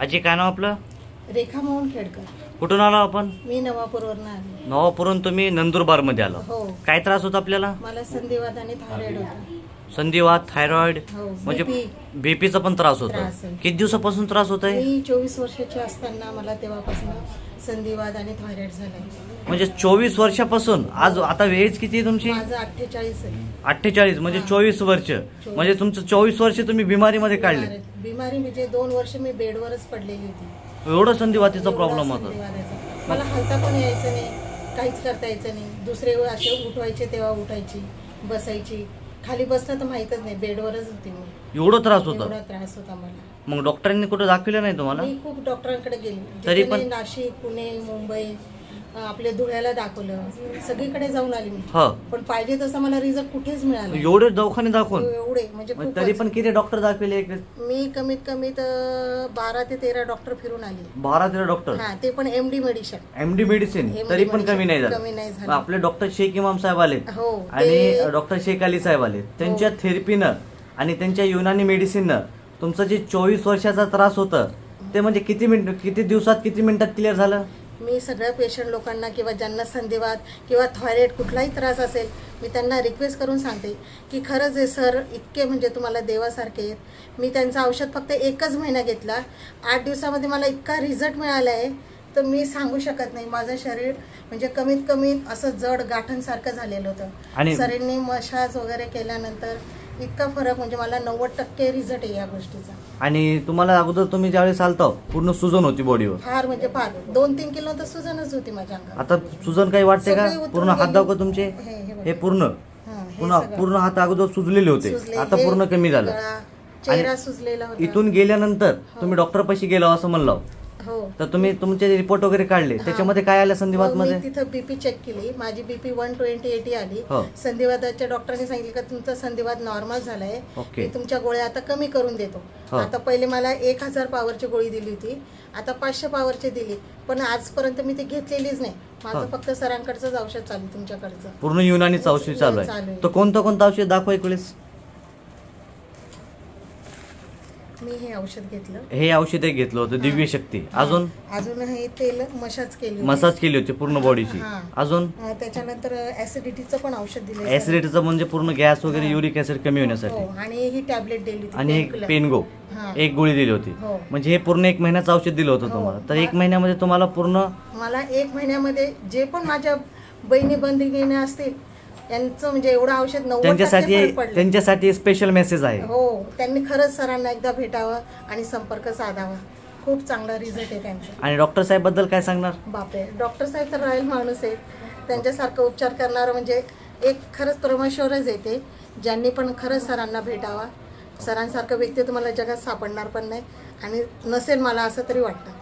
आजी काय नाव आपलं? रेखा मोहन खेडकर. कुठून आलो आपण? मी नवापूरवरून आले. नवापूरहून तुम्ही नंदुरबार मध्ये आलो. हो. काय त्रास होता आपल्याला? मला संधिवात आणि थायरॉइड होता. संधिवात, थायरॉइड हो. म्हणजे बीपीचा पण त्रास होता. किती दिवसापासून त्रास होत आहे? मी 24 वर्षाची असताना मला तेव्हापासून संधिवात आणि थायरॉइड झाला. म्हणजे 24 वर्षापासून. आज आता एज किती आहे तुमची? माझं 48 आहे. 48 म्हणजे 24 वर्ष. म्हणजे तुमचं 24 वर्ष तुम्ही बिमारीमध्ये काढले. बिमारी म्हणजे 2 वर्ष मी बेडवरच पडलेली होती. एवढं संधिवातीचा प्रॉब्लेम होता. मला हलता पण यायचं नाही, काहीच करता यायचं नाही. दुसरे असे उठवायचे तेव्हा उठायची, बसायची. खाली बसलं तर माहितच नाही, बेडवरच होती मी. एवढा त्रास होता? एवढा त्रास होता मला. मग डॉक्टरांनी कुठे दाखवलं नाही तुम्हाला? मी खूप डॉक्टरांकडे गेली. तरी पण नाशिक, पुणे, मुंबई, आपल्या धुळ्याला दाखवलं, सगळीकडे जाऊन आली मी. पण पाहिजे तसं मला रिझल्ट कुठेच मिळाला. एवढे दवाखाने दाखवून? एवढे म्हणजे तरी पण किती डॉक्टर दाखवले? मी कमीत कमी 12 ते 13 डॉक्टर फिरून आली. 12-13 डॉक्टर? हा, ते पण एमडी मेडिसिन. एमडी मेडिसिन तरी पण कमी नाही झालं. आपले डॉक्टर शेख इमाम साहेब आले आणि डॉक्टर शेख अली साहेब आले. त्यांच्या थेरपीनं आणि त्यांच्या युनानी मेडिसिननं तुमचं जे 24 वर्षाचा त्रास होतं ते म्हणजे किती दिवसात, किती मिनिटात क्लिअर झालं? मी सगळ्या पेशंट लोकांना किंवा ज्यांना संधिवात किंवा थायरॉइड कुठलाही त्रास असेल, मी त्यांना रिक्वेस्ट करून सांगते की खरंच हे सर इतके म्हणजे तुम्हाला देवासारखे आहेत. मी त्यांचं औषध फक्त 1च महिना घेतला. 8 दिवसामध्ये मला इतका रिझल्ट मिळाला आहे तर मी सांगू शकत नाही. माझं शरीर म्हणजे कमीत कमी असं जड गाठणसारखं झालेलं होतं. आणि सरींनी मसाज वगैरे केल्यानंतर इतका फरक म्हणजे मला 90% रिझल्ट आहे या गोष्टीचा. आणि तुम्हाला अगोदर तुम्ही ज्यावेळेस आलता पूर्ण सुजन होती बॉडीवर? फार म्हणजे फार 2-3 किलो तर सुजनच होती माझ्या अंगावर. आता सुजन काही वाटते का? पूर्ण हात दाखव तुमचे. हे पूर्ण हात अगोदर सुजलेले होते, आता पूर्ण कमी झालं. चेहरा सुजलेला होता. इथून गेल्यानंतर तुम्ही डॉक्टर पाशी गेला असं म्हणलं. तर तुम्ही तुमचे रिपोर्ट वगैरे काढले, त्याच्यामध्ये काय आलं संधिवात मध्ये? तिथं बीपी चेक केली, माझी बीपी 120/80 आली. संधिवाताच्या डॉक्टरांनी सांगितलं की तुमचा संधिवात नॉर्मल झालाय, मी तुमच्या गोळ्या आता कमी करून देतो. आता पहिले मला 1000 पॉवरची गोळी दिली होती, आता 500 पॉवरची दिली. पण आजपर्यंत मी ती घेतलेलीच नाही. माझं फक्त सरांकडचंच औषध चालू, तुमच्याकडचं पूर्ण युनानीचं औषध चालू आहे. तर कोणतं औषध दाखवा एक वेळेस. मी हे औषध घेतलं. हे औषध घेतलं होतं दिव्य शक्ती. अजून हे तेल मसाज केली होती पूर्ण बॉडीची. अजून त्याच्यानंतर ऍसिडिटीचं पण औषध दिलं. ऍसिडिटीचं म्हणजे पूर्ण गॅस वगैरे युरिक ऍसिड कमी होण्यासाठी. आणि ही टॅबलेट दिली आणि एक पेनगो एक गोळी दिली होती. म्हणजे हे पूर्ण 1 महिन्याचं औषध दिलं होतं तुम्हाला. तर 1 महिन्यामध्ये तुम्हाला पूर्ण मला 1 महिन्यामध्ये जे पण माझ्या बहिणी बंधुगिनी असतील यांचं म्हणजे एवढं औषध 90% त्यांच्यासाठी स्पेशल मेसेज आहे. हो, त्यांनी खरंच सरांना एकदा भेटावं आणि संपर्क साधावा. खूप चांगला रिझल्ट आहे त्यांचा. आणि डॉक्टर साहेब बद्दल काय सांगणार? बापरे, डॉक्टर साहेब तर रॉयल माणूस आहेत. त्यांच्यासारखं उपचार करणारं म्हणजे एक खरंच परमेश्वरच येते. ज्यांनी पण खरंच सरांना भेटावा. सरांसारखं व्यक्ती तुम्हाला जगात सापडणार पण नाही आणि नसेल मला असं तरी वाटतं.